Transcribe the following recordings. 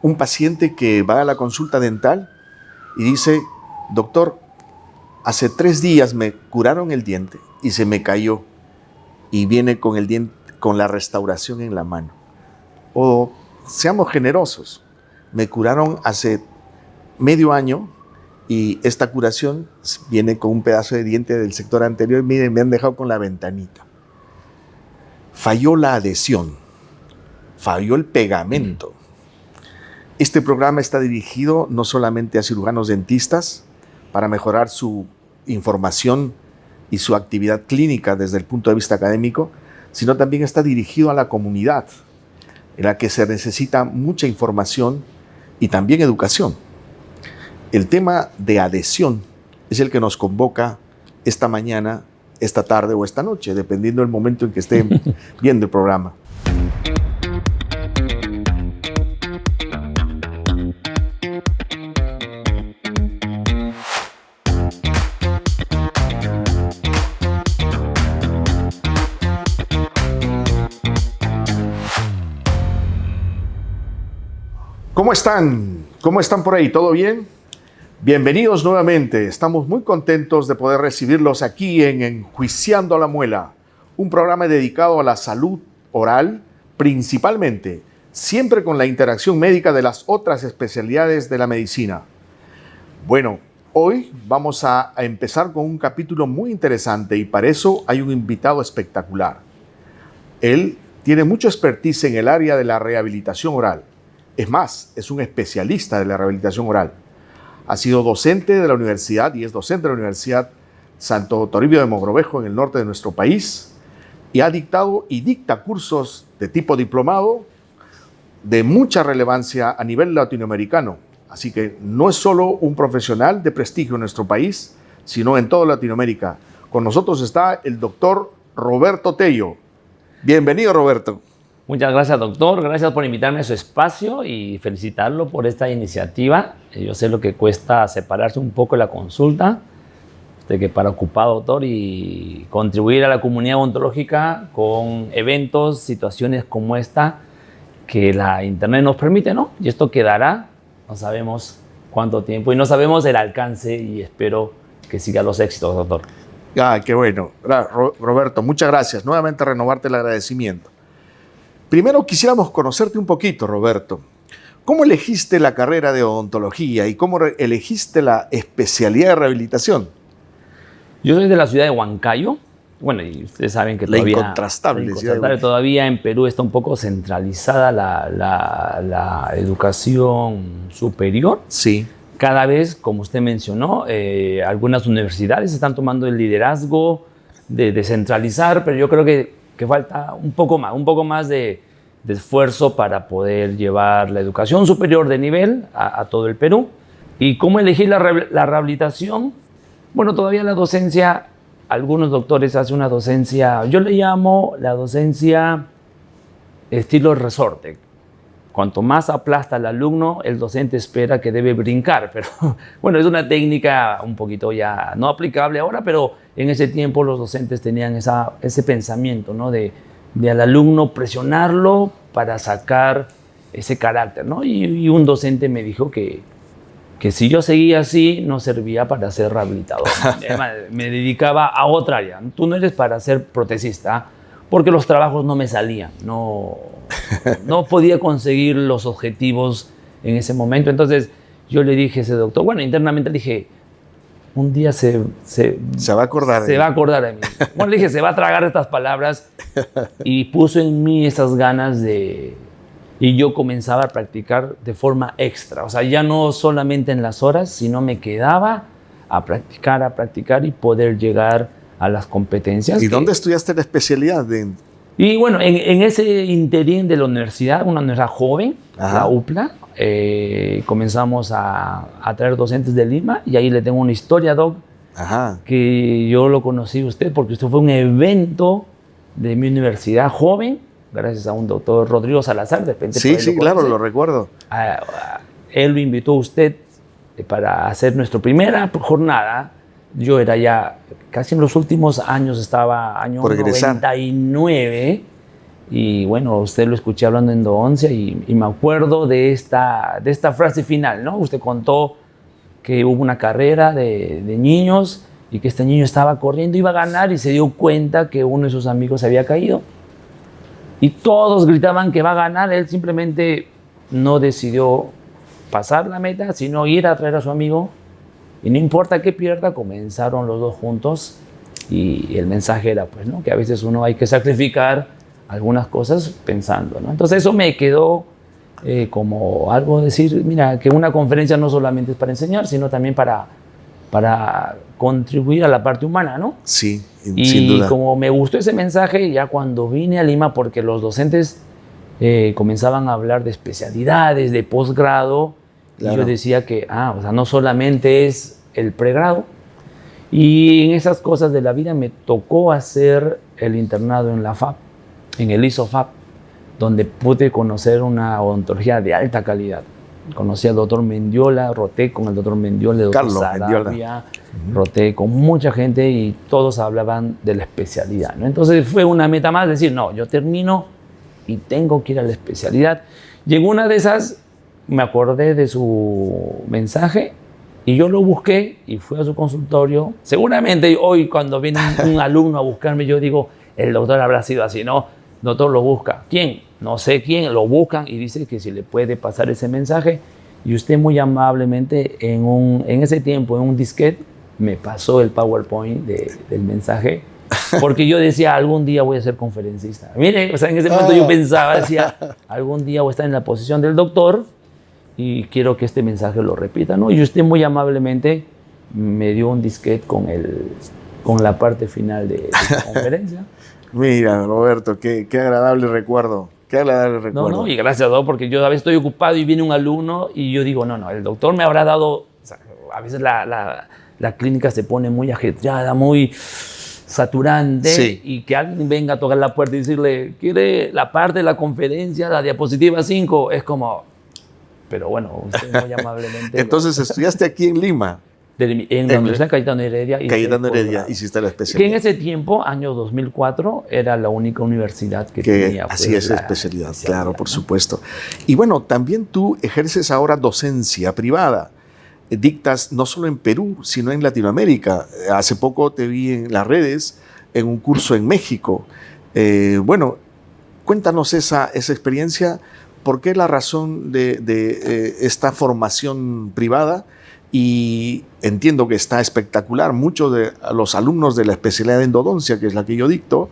un paciente que va a la consulta dental y dice, doctor, hace 3 días me curaron el diente y se me cayó, y viene con el diente, con la restauración en la mano. O seamos generosos, me curaron hace medio año y esta curación viene con un pedazo de diente del sector anterior y miren, me han dejado con la ventanita. Falló la adhesión, falló el pegamento. Este programa está dirigido no solamente a cirujanos dentistas para mejorar su información y su actividad clínica desde el punto de vista académico, sino también está dirigido a la comunidad, en la que se necesita mucha información y también educación. El tema de adhesión es el que nos convoca esta mañana, esta tarde o esta noche, dependiendo del momento en que estén viendo el programa. ¿Cómo están? ¿Cómo están por ahí? ¿Todo bien? Bienvenidos nuevamente. Estamos muy contentos de poder recibirlos aquí en Enjuiciando a la Muela, un programa dedicado a la salud oral, principalmente, siempre con la interacción médica de las otras especialidades de la medicina. Bueno, hoy vamos a empezar con un capítulo muy interesante y para eso hay un invitado espectacular. Él tiene mucho expertise en el área de la rehabilitación oral. Es más, es un especialista de la rehabilitación oral. Ha sido docente de la universidad y es docente de la Universidad Santo Toribio de Mogrovejo en el norte de nuestro país y ha dictado y dicta cursos de tipo diplomado de mucha relevancia a nivel latinoamericano. Así que no es solo un profesional de prestigio en nuestro país, sino en toda Latinoamérica. Con nosotros está el doctor Roberto Tello. Bienvenido, Roberto. Muchas gracias, doctor. Gracias por invitarme a su espacio y felicitarlo por esta iniciativa. Yo sé lo que cuesta separarse un poco de la consulta. Usted que para ocupado, doctor, y contribuir a la comunidad odontológica con eventos, situaciones como esta que la internet nos permite, ¿no? Y esto quedará, no sabemos cuánto tiempo y no sabemos el alcance y espero que siga los éxitos, doctor. Qué bueno. Roberto, muchas gracias. Nuevamente renovarte el agradecimiento. Primero quisiéramos conocerte un poquito, Roberto. ¿Cómo elegiste la carrera de odontología y cómo elegiste la especialidad de rehabilitación? Yo soy de la ciudad de Huancayo. Bueno, y ustedes saben que todavía... La incontrastable. Todavía en Perú está un poco centralizada la educación superior. Sí. Cada vez, como usted mencionó, algunas universidades están tomando el liderazgo de descentralizar, pero yo creo que falta un poco más de esfuerzo para poder llevar la educación superior de nivel a todo el Perú. ¿Y cómo elegir la rehabilitación? Bueno, todavía la docencia, algunos doctores hacen una docencia, yo le llamo la docencia estilo resorte. Cuanto más aplasta al alumno, el docente espera que debe brincar, pero bueno, es una técnica un poquito ya no aplicable ahora, pero en ese tiempo los docentes tenían ese pensamiento, ¿no? de al alumno presionarlo para sacar ese carácter, ¿no? Y un docente me dijo que si yo seguía así no servía para ser rehabilitador. Me dedicaba a otra área. Tú no eres para ser protesista, porque los trabajos no me salían, no podía conseguir los objetivos en ese momento. Entonces yo le dije a ese doctor, bueno, internamente le dije, un día se va a acordar de mí. Bueno, le dije, se va a tragar estas palabras y puso en mí esas ganas y yo comenzaba a practicar de forma extra. O sea, ya no solamente en las horas, sino me quedaba a practicar y poder llegar a las competencias. ¿Y dónde estudiaste la especialidad? Y bueno, en ese interín de la universidad, una universidad joven, ajá, la UPLA, comenzamos a traer docentes de Lima y ahí le tengo una historia, doc, ajá, que yo lo conocí a usted porque esto fue un evento de mi universidad joven, gracias a un doctor Rodrigo Salazar. De repente, sí, claro, lo recuerdo. Él lo invitó a usted para hacer nuestra primera jornada. Yo era ya casi en los últimos años, estaba año 99 Y bueno, usted lo escuché hablando en endodoncia y me acuerdo de esta frase final, ¿no? Usted contó que hubo una carrera de niños y que este niño estaba corriendo, iba a ganar y se dio cuenta que uno de sus amigos había caído. Y todos gritaban que va a ganar, él simplemente no decidió pasar la meta, sino ir a traer a su amigo. Y no importa que pierda, comenzaron los dos juntos. Y el mensaje era, pues, ¿no? Que a veces uno hay que sacrificar algunas cosas pensando, ¿no? Entonces eso me quedó como algo decir, mira, que una conferencia no solamente es para enseñar, sino también para contribuir a la parte humana, ¿no? Sí, y sin duda. Como me gustó ese mensaje, ya cuando vine a Lima, porque los docentes comenzaban a hablar de especialidades, de posgrado, claro. Y yo decía que, o sea, no solamente es el pregrado. Y en esas cosas de la vida me tocó hacer el internado en la FAP, en el ISOFAP, donde pude conocer una odontología de alta calidad. Conocí al doctor Mendiola, roté con el doctor Mendiola, el doctor Sarabia, roté con mucha gente y todos hablaban de la especialidad, ¿no? Entonces fue una meta más, decir, no, yo termino y tengo que ir a la especialidad. Llegó una de esas, me acordé de su mensaje y yo lo busqué y fui a su consultorio. Seguramente hoy cuando viene un alumno a buscarme, yo digo, el doctor habrá sido así, ¿no? El doctor lo busca. ¿Quién? No sé quién. Lo buscan y dice que si le puede pasar ese mensaje. Y usted muy amablemente en ese tiempo, en un disquete, me pasó el PowerPoint del mensaje. Porque yo decía, algún día voy a ser conferencista. Mire, o sea, en ese momento yo pensaba, decía, algún día voy a estar en la posición del doctor y quiero que este mensaje lo repita, ¿no? Y usted muy amablemente me dio un disquete con la parte final de la conferencia. Mira, Roberto, qué agradable recuerdo. Qué agradable recuerdo. No, y gracias a Dios, porque yo a veces estoy ocupado y viene un alumno y yo digo, no, el doctor me habrá dado, o sea, a veces la clínica se pone muy ajetreada, muy saturante, sí. Y que alguien venga a tocar la puerta y decirle, ¿quiere la parte de la conferencia, la diapositiva 5? Es como, pero bueno, usted muy amablemente. Entonces, ¿estudiaste aquí en Lima? En la Universidad Cayetano Heredia. Cayetano Heredia, hiciste la especialidad. Que en ese tiempo, año 2004, era la única universidad que tenía. Pues, así es, la especialidad, claro, por supuesto. Y bueno, también tú ejerces ahora docencia privada. Dictas no solo en Perú, sino en Latinoamérica. Hace poco te vi en las redes en un curso en México. Bueno, cuéntanos esa experiencia. ¿Por qué la razón de esta formación privada? Y entiendo que está espectacular. Muchos de los alumnos de la especialidad de endodoncia, que es la que yo dicto,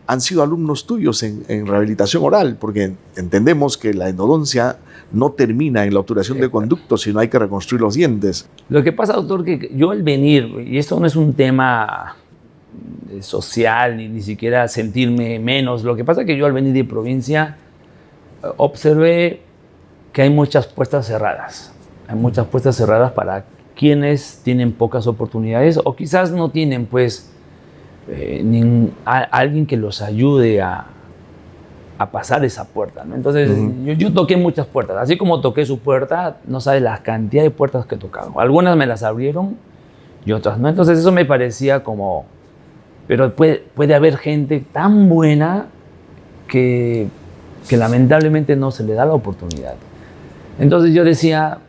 han sido alumnos tuyos en rehabilitación oral, porque entendemos que la endodoncia no termina en la obturación de conductos, sino hay que reconstruir los dientes. Lo que pasa, doctor, que yo al venir, y esto no es un tema social, ni siquiera sentirme menos, lo que pasa es que yo al venir de provincia observé que hay muchas puertas cerradas. Hay muchas puertas cerradas para quienes tienen pocas oportunidades o quizás no tienen, pues, alguien que los ayude a pasar esa puerta, ¿no? Entonces, yo toqué muchas puertas. Así como toqué su puerta, no sabe la cantidad de puertas que he tocado. Algunas me las abrieron y otras no. Entonces, eso me parecía como... Pero puede haber gente tan buena que lamentablemente no se le da la oportunidad. Entonces, yo decía...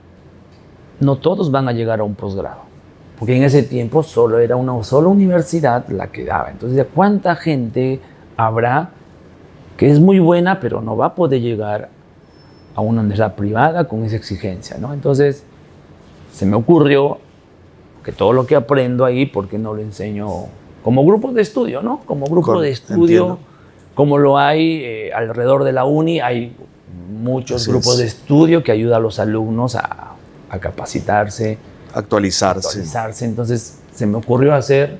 No todos van a llegar a un posgrado, porque en ese tiempo solo era una sola universidad la que daba. Entonces, ¿cuánta gente habrá que es muy buena, pero no va a poder llegar a una universidad privada con esa exigencia, ¿no? Entonces, se me ocurrió que todo lo que aprendo ahí, ¿por qué no lo enseño como grupo de estudio, ¿no? Como grupo de estudio, entiendo. Como lo hay alrededor de la uni, hay muchos grupos de estudio que ayudan a los alumnos a capacitarse, actualizarse. Entonces se me ocurrió hacer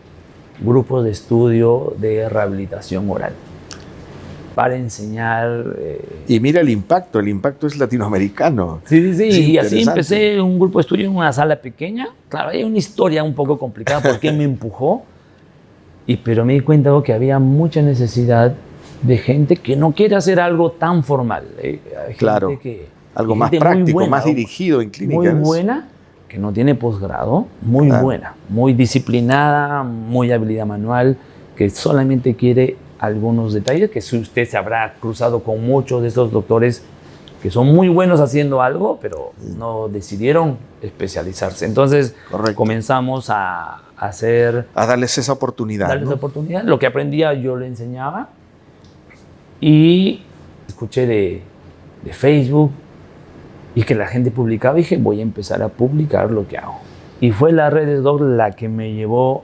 grupos de estudio de rehabilitación oral para enseñar. Y mira el impacto es latinoamericano. Sí, y así empecé un grupo de estudio en una sala pequeña. Claro, hay una historia un poco complicada porque me empujó, pero me di cuenta que había mucha necesidad de gente que no quiere hacer algo tan formal. Claro. Algo más práctico, buena, más dirigido en clínicas. Muy buena, que no tiene posgrado, muy buena, muy disciplinada, muy habilidad manual, que solamente quiere algunos detalles que usted se habrá cruzado con muchos de esos doctores que son muy buenos haciendo algo, pero no decidieron especializarse. Entonces comenzamos a hacer... A darles esa oportunidad. Darles esa oportunidad. Lo que aprendía yo le enseñaba. Y escuché de Facebook y que la gente publicaba. Y dije, voy a empezar a publicar lo que hago. Y fue la Redes Doc la que me llevó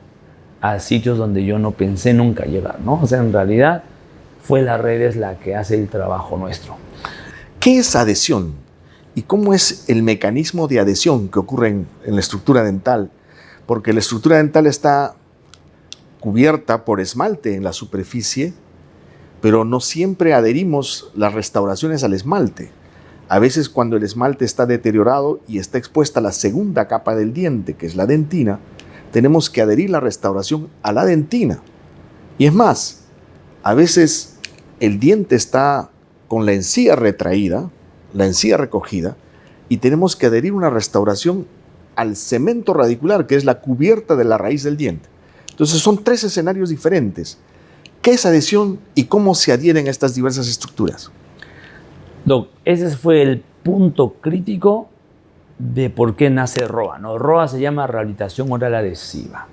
a sitios donde yo no pensé nunca llegar, ¿no? O sea, en realidad fue las redes la que hace el trabajo nuestro. ¿Qué es adhesión? ¿Y cómo es el mecanismo de adhesión que ocurre en la estructura dental? Porque la estructura dental está cubierta por esmalte en la superficie, pero no siempre adherimos las restauraciones al esmalte. A veces cuando el esmalte está deteriorado y está expuesta la segunda capa del diente, que es la dentina, tenemos que adherir la restauración a la dentina. Y es más, a veces el diente está con la encía retraída, la encía recogida, y tenemos que adherir una restauración al cemento radicular, que es la cubierta de la raíz del diente. Entonces son 3 escenarios diferentes. ¿Qué es adhesión y cómo se adhieren estas diversas estructuras? Doc, ese fue el punto crítico de por qué nace ROA, ¿no? ROA se llama rehabilitación oral adhesiva.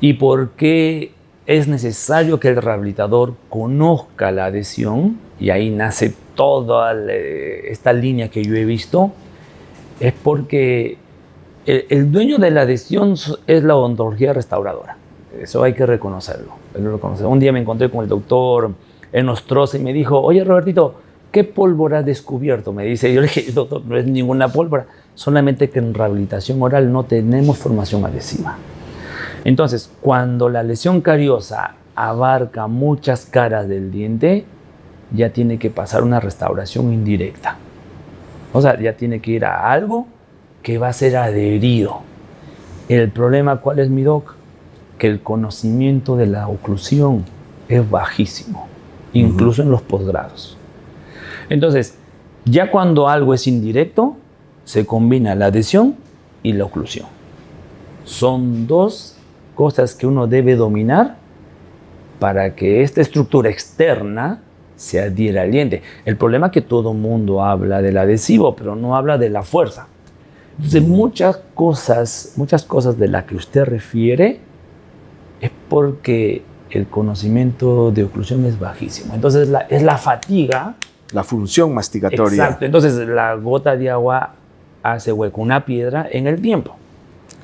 Y por qué es necesario que el rehabilitador conozca la adhesión, y ahí nace toda esta línea que yo he visto, es porque el dueño de la adhesión es la odontología restauradora. Eso hay que reconocerlo. Un día me encontré con el doctor Enostroza y me dijo, oye Robertito, ¿qué pólvora has descubierto? Me dice, yo le dije, doctor, no es ninguna pólvora, solamente que en rehabilitación oral no tenemos formación adhesiva. Entonces, cuando la lesión cariosa abarca muchas caras del diente, ya tiene que pasar una restauración indirecta. O sea, ya tiene que ir a algo que va a ser adherido. El problema, ¿cuál es, mi doc? Que el conocimiento de la oclusión es bajísimo, incluso en los posgrados. Entonces, ya cuando algo es indirecto, se combina la adhesión y la oclusión. Son 2 cosas que uno debe dominar para que esta estructura externa se adhiera al diente. El problema es que todo mundo habla del adhesivo, pero no habla de la fuerza. Entonces, muchas cosas de las que usted refiere es porque el conocimiento de oclusión es bajísimo. Entonces, es la fatiga. La función masticatoria. Exacto. Entonces, la gota de agua hace hueco, una piedra en el tiempo.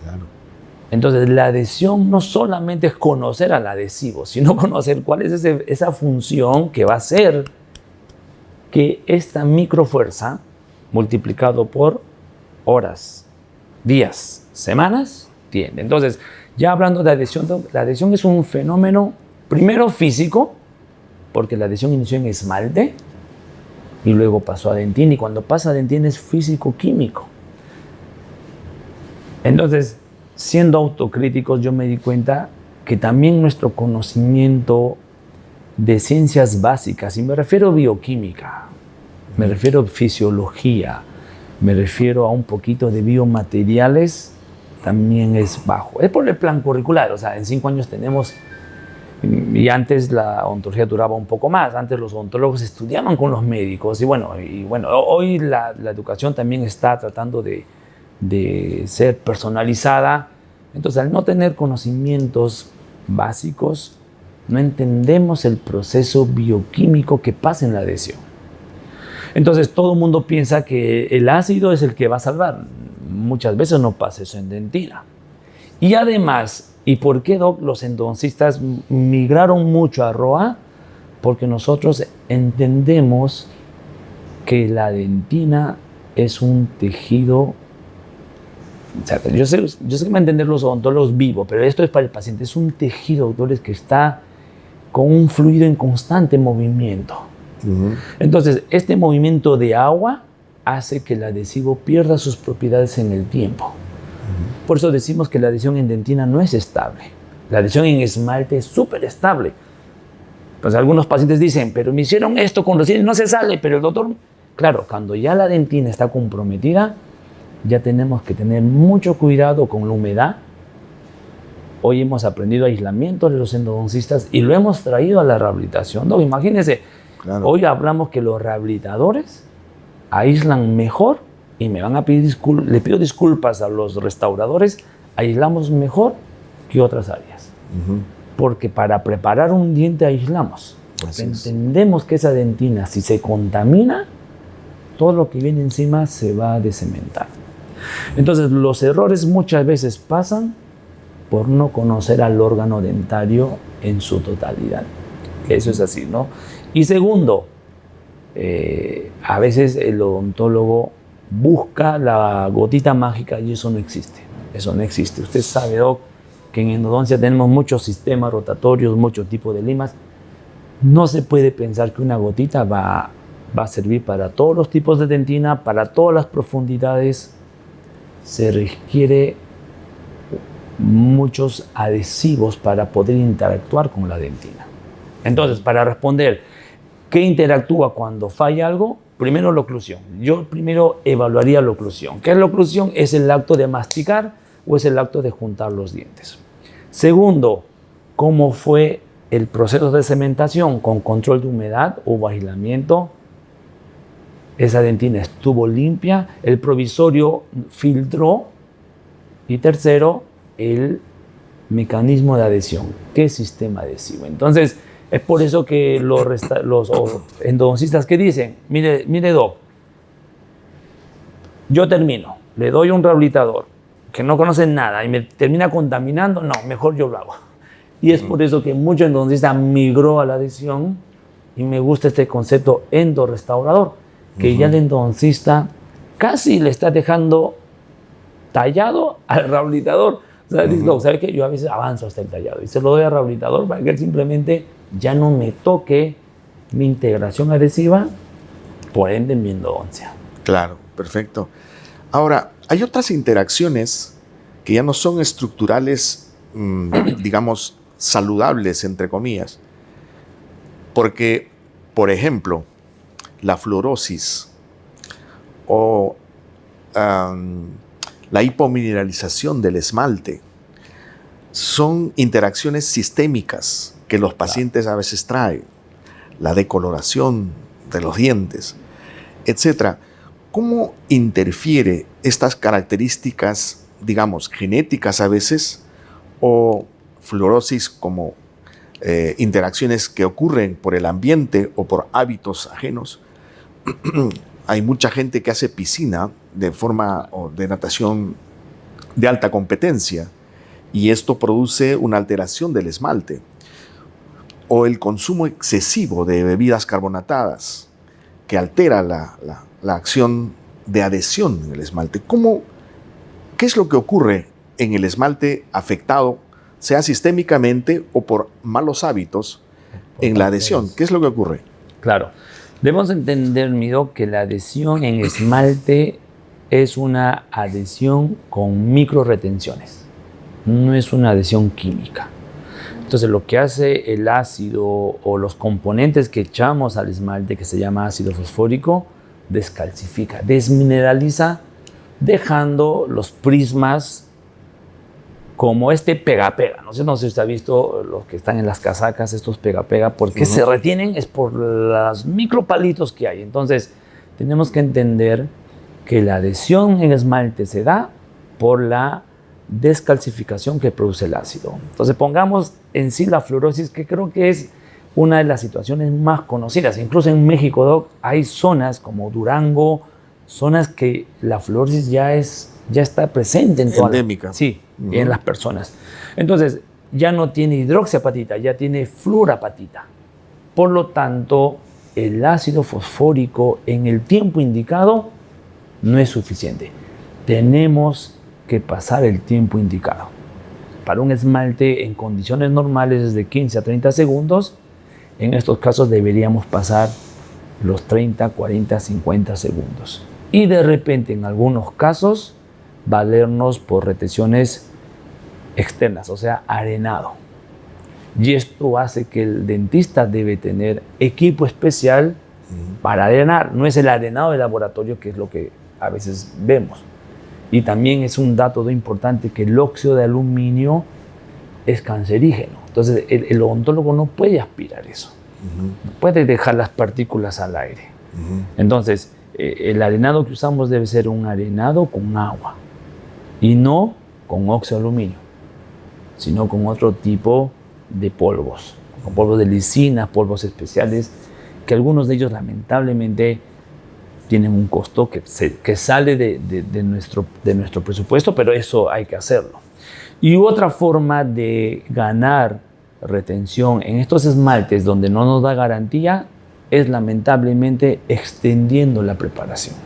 Claro. Entonces, la adhesión no solamente es conocer al adhesivo, sino conocer cuál es esa función que va a hacer que esta microfuerza, multiplicado por horas, días, semanas, tiene. Entonces, ya hablando de adhesión, la adhesión es un fenómeno, primero físico, porque la adhesión inició en esmalte y luego pasó a dentina, y cuando pasa a dentina es físico-químico. Entonces, siendo autocríticos, yo me di cuenta que también nuestro conocimiento de ciencias básicas, y me refiero a bioquímica, me refiero a fisiología, me refiero a un poquito de biomateriales, también es bajo. Es por el plan curricular, o sea, en 5 años tenemos, y antes la odontología duraba un poco más, antes los odontólogos estudiaban con los médicos, y bueno, hoy la educación también está tratando de ser personalizada. Entonces, al no tener conocimientos básicos, no entendemos el proceso bioquímico que pasa en la adhesión. Entonces, todo el mundo piensa que el ácido es el que va a salvar. Muchas veces no pasa eso en dentina. Y además, ¿y por qué, doc, los endodoncistas migraron mucho a ROA? Porque nosotros entendemos que la dentina es un tejido. O sea, yo sé que van a entender los odontólogos vivo, pero esto es para el paciente. Es un tejido, doctores, que está con un fluido en constante movimiento. Entonces, este movimiento de agua hace que el adhesivo pierda sus propiedades en el tiempo. Por eso decimos que la adhesión en dentina no es estable. La adhesión en esmalte es súper estable. Pues algunos pacientes dicen, pero me hicieron esto con recién, no se sale, pero el doctor... Claro, cuando ya la dentina está comprometida, ya tenemos que tener mucho cuidado con la humedad Hoy hemos aprendido aislamiento de los endodoncistas y lo hemos traído a la rehabilitación. No, imagínense, claro. Hoy hablamos que los rehabilitadores aíslan mejor y me van a pedir le pido disculpas a los restauradores, aislamos mejor que otras áreas. Porque para preparar un diente aislamos. Entendemos que esa dentina, si se contamina, todo lo que viene encima se va a descementar. Entonces, los errores muchas veces pasan por no conocer al órgano dentario en su totalidad. Eso es así, ¿no? Y segundo, a veces el odontólogo busca la gotita mágica y eso no existe. Eso no existe. Usted sabe, Doc, que en endodoncia tenemos muchos sistemas rotatorios, muchos tipos de limas. No se puede pensar que una gotita va a servir para todos los tipos de dentina, para todas las profundidades. Se requiere muchos adhesivos para poder interactuar con la dentina. Entonces, para responder, ¿qué interactúa cuando falla algo? Primero, la oclusión. Yo primero evaluaría la oclusión. ¿Qué es la oclusión? ¿Es el acto de masticar o es el acto de juntar los dientes? Segundo, ¿cómo fue el proceso de cementación? ¿Con control de humedad o aislamiento? ¿Esa dentina estuvo limpia? ¿El provisorio filtró? Y tercero, el mecanismo de adhesión. ¿Qué sistema adhesivo? Entonces, es por eso que los endodoncistas que dicen, mire Doc, yo termino, le doy un rehabilitador que no conoce nada y me termina contaminando, no, mejor yo lo hago. Y es por eso que muchos endodoncistas migró a la adhesión y me gusta este concepto endorestaurador, que ya el endodoncista casi le está dejando tallado al rehabilitador. O sea, dice, ¿sabe qué? Yo a veces avanzo hasta el tallado y se lo doy al rehabilitador para que él simplemente ya no me toque mi integración adhesiva, por ende mi endodoncia. Claro, perfecto. Ahora, hay otras interacciones que ya no son estructurales, digamos, saludables, entre comillas. Porque, por ejemplo, la fluorosis o la hipomineralización del esmalte son interacciones sistémicas que los pacientes a veces traen, la decoloración de los dientes, etc. ¿Cómo interfiere estas características, digamos, genéticas a veces, o fluorosis como interacciones que ocurren por el ambiente o por hábitos ajenos? Hay mucha gente que hace piscina de forma o de natación de alta competencia y esto produce una alteración del esmalte. O el consumo excesivo de bebidas carbonatadas que altera la acción de adhesión en el esmalte. ¿Qué es lo que ocurre en el esmalte afectado, sea sistémicamente o por malos hábitos en la adhesión? ¿Qué es lo que ocurre? Claro. Debemos entender, mi Doc, que la adhesión en esmalte es una adhesión con microretenciones. No es una adhesión química. Entonces, lo que hace el ácido o los componentes que echamos al esmalte, que se llama ácido fosfórico, descalcifica, desmineraliza, dejando los prismas como este pega-pega. No sé si usted ha visto los que están en las casacas, estos pega-pega, porque se retienen es por los micropalitos que hay. Entonces, tenemos que entender que la adhesión en esmalte se da por la descalcificación que produce el ácido. Entonces, pongamos en sí la fluorosis, que creo que es una de las situaciones más conocidas. Incluso en México, Doc, hay zonas como Durango, zonas que la fluorosis ya está presente en toda endémica. Sí, en las personas. Entonxiapatita, ya no tiene hidroxiapatita, ya tiene fluorapatita. Por lo tanto, el ácido fosfórico en el tiempo indicado no es suficiente. Tenemos que pasar el tiempo indicado. Para un esmalte en condiciones normales es de 15 a 30 segundos. En estos casos deberíamos pasar los 30, 40, 50 segundos. Y de repente, en algunos casos, valernos por retenciones externas, o sea, arenado. Y esto hace que el dentista debe tener equipo especial para arenar. No es el arenado de laboratorio, que es lo que a veces vemos. Y también es un dato importante que el óxido de aluminio es cancerígeno. Entonces el odontólogo no puede aspirar eso. No puede dejar las partículas al aire. Entonces, el arenado que usamos debe ser un arenado con agua y no con óxido de aluminio, sino con otro tipo de polvos, con polvos de lisina, polvos especiales, que algunos de ellos lamentablemente tienen un costo que sale de nuestro presupuesto, pero eso hay que hacerlo. Y otra forma de ganar retención en estos esmaltes donde no nos da garantía es lamentablemente extendiendo la preparación.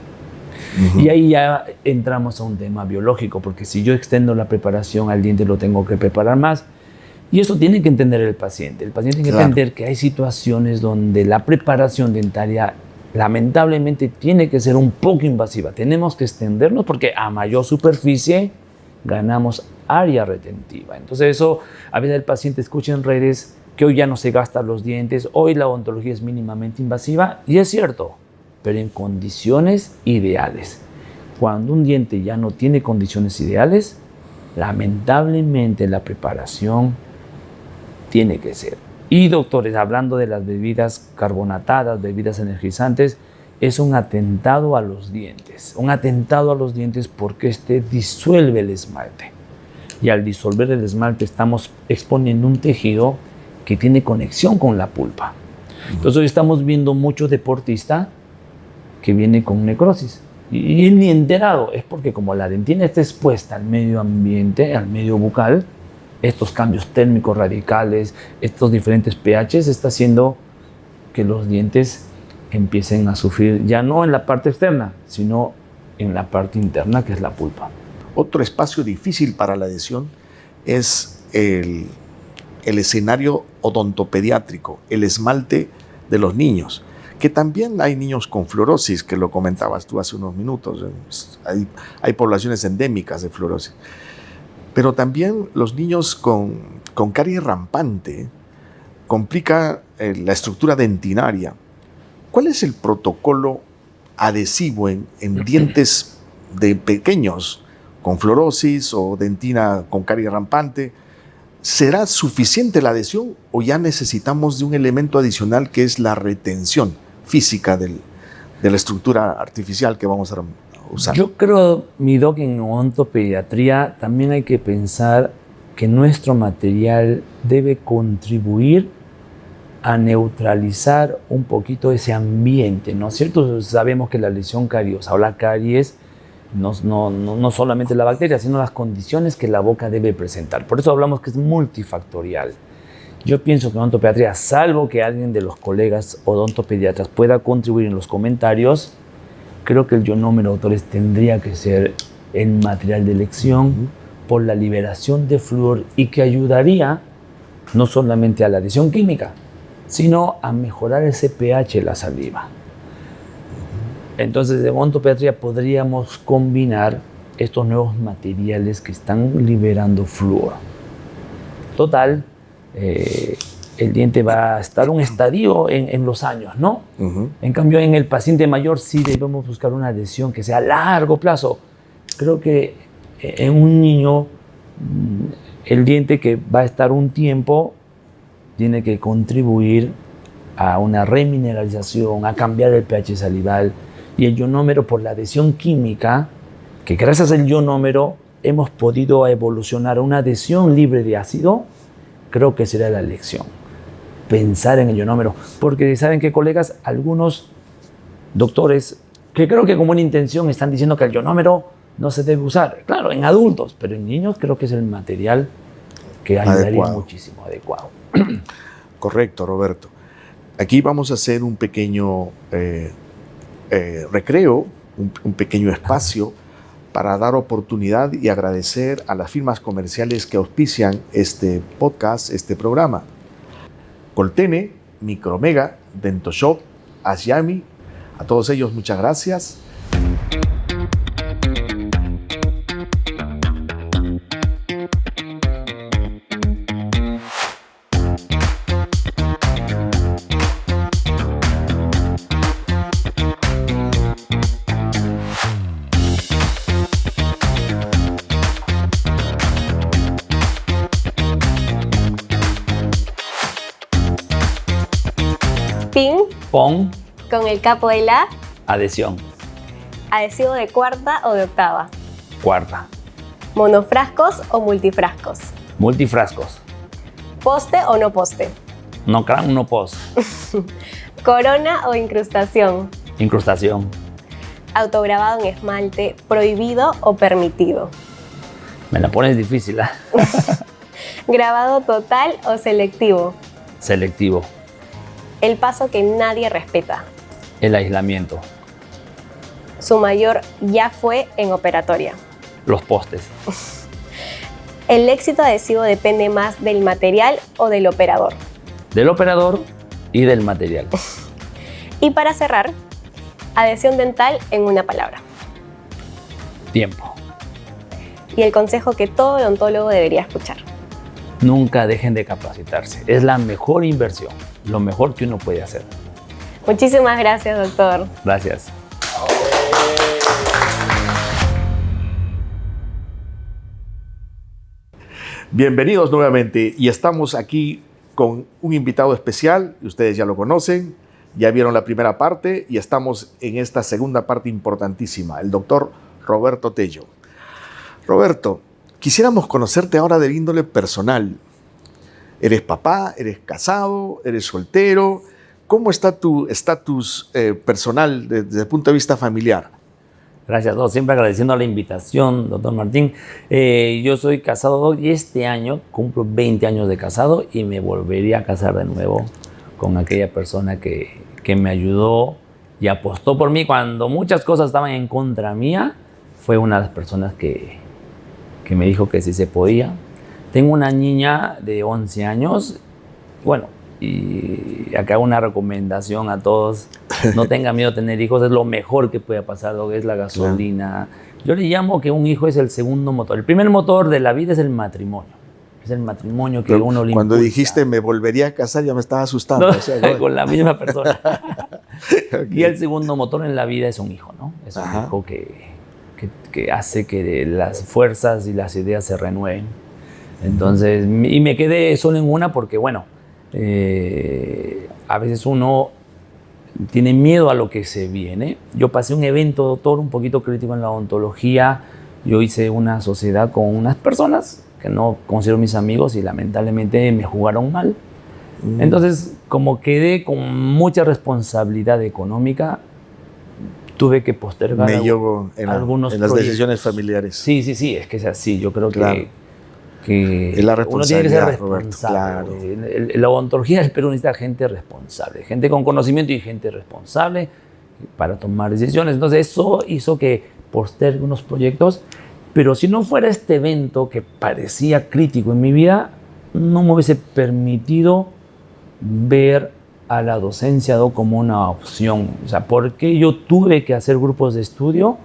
Y ahí ya entramos a un tema biológico, porque si yo extendo la preparación al diente lo tengo que preparar más. Y eso tiene que entender el paciente. El paciente tiene que entender que hay situaciones donde la preparación dentaria lamentablemente tiene que ser un poco invasiva. Tenemos que extendernos porque a mayor superficie ganamos área retentiva. Entonces eso, a veces el paciente escucha en redes que hoy ya no se gastan los dientes, hoy la odontología es mínimamente invasiva, y es cierto, pero en condiciones ideales. Cuando un diente ya no tiene condiciones ideales, lamentablemente la preparación tiene que ser. Y doctores, hablando de las bebidas carbonatadas, bebidas energizantes, es un atentado a los dientes. Un atentado a los dientes porque este disuelve el esmalte. Y al disolver el esmalte estamos exponiendo un tejido que tiene conexión con la pulpa. Entonces hoy estamos viendo muchos deportistas que vienen con necrosis. Y ni enterado, es porque como la dentina está expuesta al medio ambiente, al medio bucal, estos cambios térmicos radicales, estos diferentes pHs, está haciendo que los dientes empiecen a sufrir, ya no en la parte externa, sino en la parte interna, que es la pulpa. Otro espacio difícil para la adhesión es el escenario odontopediátrico, el esmalte de los niños, que también hay niños con fluorosis, que lo comentabas tú hace unos minutos. Hay poblaciones endémicas de fluorosis. Pero también los niños con caries rampante complica la estructura dentinaria. ¿Cuál es el protocolo adhesivo en dientes de pequeños con fluorosis o dentina con carie rampante? ¿Será suficiente la adhesión o ya necesitamos de un elemento adicional que es la retención física de la estructura artificial que vamos a usar? Yo creo, mi doc, en odontopediatría también hay que pensar que nuestro material debe contribuir a neutralizar un poquito ese ambiente, ¿no es cierto? Sabemos que la lesión cariosa o la caries no solamente la bacteria, sino las condiciones que la boca debe presentar. Por eso hablamos que es multifactorial. Yo pienso que en odontopediatría, salvo que alguien de los colegas odontopediatras pueda contribuir en los comentarios, creo que el ionómero, doctores, tendría que ser el material de elección por la liberación de flúor y que ayudaría no solamente a la adhesión química, sino a mejorar ese pH de la saliva. Entonces, de odontopediatría podríamos combinar estos nuevos materiales que están liberando flúor. Total, el diente va a estar un estadio en los años, ¿no? En cambio, en el paciente mayor sí debemos buscar una adhesión que sea a largo plazo. Creo que en un niño, el diente que va a estar un tiempo tiene que contribuir a una remineralización, a cambiar el pH salival, y el ionómero por la adhesión química, que gracias al ionómero hemos podido evolucionar a una adhesión libre de ácido. Creo que será la elección, pensar en el ionómero, porque ¿saben qué, colegas? Algunos doctores que creo que con buena intención están diciendo que el ionómero no se debe usar, claro, en adultos, pero en niños creo que es el material que ayudaría muchísimo, adecuado. Correcto, Roberto. Aquí vamos a hacer un pequeño recreo, un pequeño espacio para dar oportunidad y agradecer a las firmas comerciales que auspician este podcast, este programa. Coltene, Micromega, DentoShop, Ashyami, a todos ellos muchas gracias. Pin. Pon. Con el capo de la. Adhesión. Adhesivo de cuarta o de octava. Cuarta. Monofrascos o multifrascos. Multifrascos. Poste o no poste. No crown, no post. Corona o incrustación. Incrustación. Autograbado en esmalte, prohibido o permitido. Me la pones difícil, ¿eh? Grabado total o selectivo. Selectivo. El paso que nadie respeta. El aislamiento. Su mayor ya fue en operatoria. Los postes. El éxito adhesivo depende más del material o del operador. Del operador y del material. Y para cerrar, adhesión dental en una palabra. Tiempo. Y el consejo que todo odontólogo debería escuchar. Nunca dejen de capacitarse. Es la mejor inversión, lo mejor que uno puede hacer. Muchísimas gracias, doctor. Gracias. Bienvenidos nuevamente y estamos aquí con un invitado especial, ustedes ya lo conocen, ya vieron la primera parte y estamos en esta segunda parte importantísima, el doctor Roberto Tello. Roberto, quisiéramos conocerte ahora del índole personal. ¿Eres papá? ¿Eres casado? ¿Eres soltero? ¿Cómo está tu estatus personal desde el punto de vista familiar? Gracias, doctor. Siempre agradeciendo la invitación, doctor Martín. Yo soy casado y este año cumplo 20 años de casado y me volvería a casar de nuevo con aquella persona que me ayudó y apostó por mí cuando muchas cosas estaban en contra mía. Fue una de las personas que me dijo que sí se podía. Tengo una niña de 11 años. Bueno, y acá una recomendación a todos. No tengan miedo a tener hijos, es lo mejor que puede pasar, lo que es la gasolina. Yo le llamo que un hijo es el segundo motor. El primer motor de la vida es el matrimonio. Es el matrimonio que uno le Cuando impulsa. Dijiste me volvería a casar, ya me estaba asustando. No, o sea, ¿no? con la misma persona. Okay. Y el segundo motor en la vida es un hijo, ¿no? Es un Ajá. hijo que hace que las fuerzas y las ideas se renueven. Entonces, y me quedé solo en una porque, bueno, a veces uno tiene miedo a lo que se viene. Yo pasé un evento, doctor, un poquito crítico en la odontología. Yo hice una sociedad con unas personas que no considero mis amigos y lamentablemente me jugaron mal. Entonces, como quedé con mucha responsabilidad económica, tuve que postergar algunos en las proyectos. decisiones familiares. Sí, es que es así. Yo creo Claro. que Es la uno tiene que ser responsabilidad, Roberto, responsable. La odontología del Perú necesita gente responsable, gente con conocimiento y gente responsable para tomar decisiones. Entonces eso hizo que postergue unos proyectos, pero si no fuera este evento que parecía crítico en mi vida, no me hubiese permitido ver a la docencia como una opción. O sea, ¿por qué yo tuve que hacer grupos de estudio?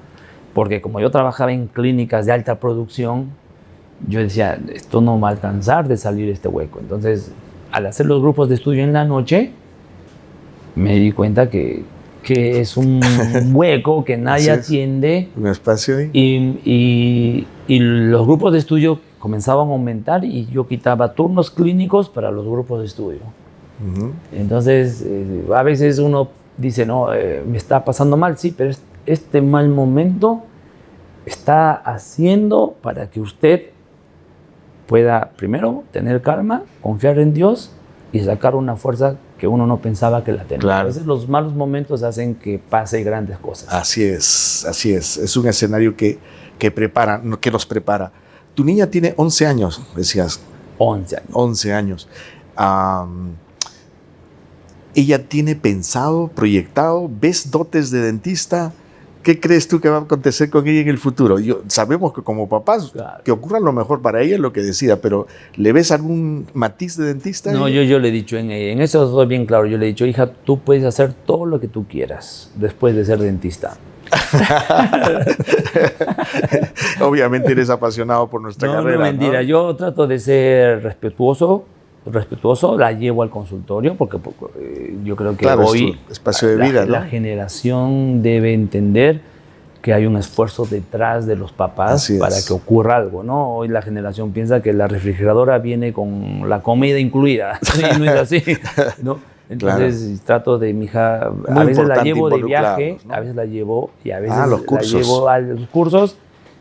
Porque como yo trabajaba en clínicas de alta producción, yo decía, esto no va a alcanzar de salir este hueco. Entonces, al hacer los grupos de estudio en la noche, me di cuenta que es un hueco que nadie atiende. Un espacio ahí. Y los grupos de estudio comenzaban a aumentar y yo quitaba turnos clínicos para los grupos de estudio. Entonces, a veces uno dice, no, me está pasando mal, sí, pero este mal momento está haciendo para que usted pueda, primero, tener calma, confiar en Dios y sacar una fuerza que uno no pensaba que la tenía. Claro. A veces los malos momentos hacen que pase grandes cosas. Así es, así es. Es un escenario que nos prepara. Tu niña tiene 11 años, decías. 11 años. 11 años. ¿Ella tiene pensado, proyectado, ves dotes de dentista? ¿Qué crees tú que va a acontecer con ella en el futuro? Sabemos que como papás, Claro. que ocurra lo mejor para ella, lo que decida, pero ¿le ves algún matiz de dentista? No, yo le he dicho, en eso estoy bien claro, yo le he dicho, hija, tú puedes hacer todo lo que tú quieras después de ser dentista. Obviamente eres apasionado por nuestra carrera. No, mentira, ¿no? yo trato de ser respetuoso, la llevo al consultorio porque yo creo que Claro, hoy es tu espacio de vida, ¿no? la generación debe entender que hay un esfuerzo detrás de los papás Así para es. que ocurra algo, ¿no? Hoy la generación piensa que la refrigeradora viene con la comida incluida y no es así, ¿no? Entonces trato de mi hija, Muy a veces la importante llevo de viaje, involucrarlos, ¿no? a veces la llevo y a veces los la cursos. llevo a los cursos,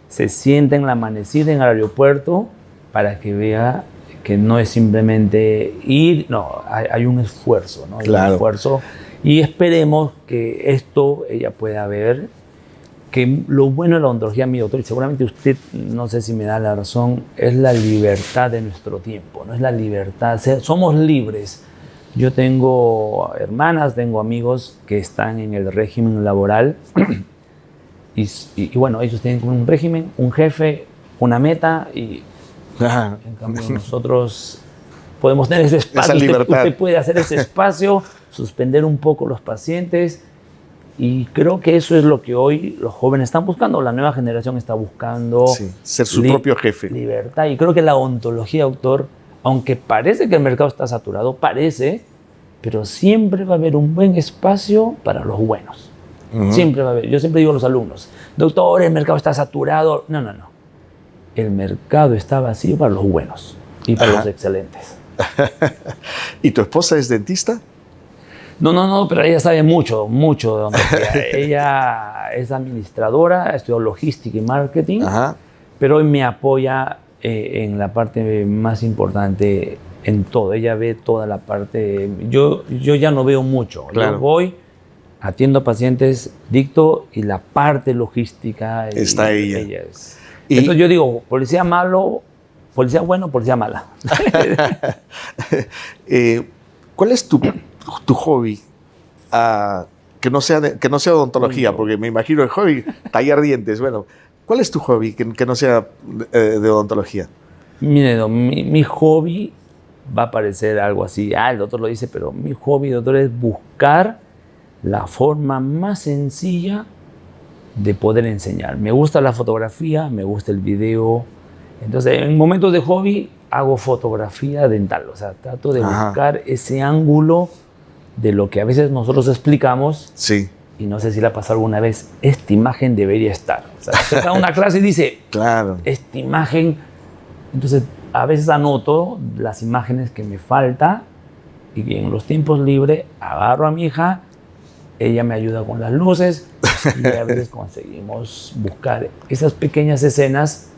se sienta en la amanecida en el aeropuerto para que vea que no es simplemente ir, no, hay un esfuerzo, ¿no? Hay un esfuerzo y esperemos que esto ella pueda ver que lo bueno de la odontología, mi doctor, y seguramente usted, no sé si me da la razón, es la libertad de nuestro tiempo, no es la libertad, somos libres. Yo tengo hermanas, tengo amigos que están en el régimen laboral y bueno, ellos tienen un régimen, un jefe, una meta y en cambio nosotros podemos tener ese espacio. Esa libertad. Usted puede hacer ese espacio, suspender un poco los pacientes y creo que eso es lo que hoy los jóvenes están buscando, la nueva generación está buscando. Sí, ser su propio jefe. Libertad y creo que la odontología, doctor, aunque parece que el mercado está saturado, pero siempre va a haber un buen espacio para los buenos. Siempre va a haber. Yo siempre digo a los alumnos, doctor, el mercado está saturado. No. El mercado está vacío para los buenos y para los excelentes. ¿Y tu esposa es dentista? No, pero ella sabe mucho de odontología. Ella es administradora, estudió logística y marketing, pero hoy me apoya en la parte más importante en todo. Ella ve toda la parte. Yo ya no veo mucho. Claro. Yo voy, atiendo a pacientes, dicto y la parte logística. Está ella. Es. Entonces yo digo, policía malo, policía bueno, policía mala. ¿Cuál es tu hobby? Que no sea odontología, porque me imagino el hobby, tallar dientes. Bueno, ¿cuál es tu hobby que no sea de odontología? Mire, mi hobby va a parecer algo así, el doctor lo dice, pero mi hobby, doctor, es buscar la forma más sencilla de poder enseñar. Me gusta la fotografía, me gusta el video. Entonces, en momentos de hobby, hago fotografía dental. O sea, trato de buscar ese ángulo de lo que a veces nosotros explicamos. Sí. Y no sé si le ha pasado alguna vez, esta imagen debería estar. O sea, se da una clase y dice, claro, esta imagen. Entonces, a veces anoto las imágenes que me falta y en los tiempos libres agarro a mi hija, ella me ayuda con las luces y a veces conseguimos buscar esas pequeñas escenas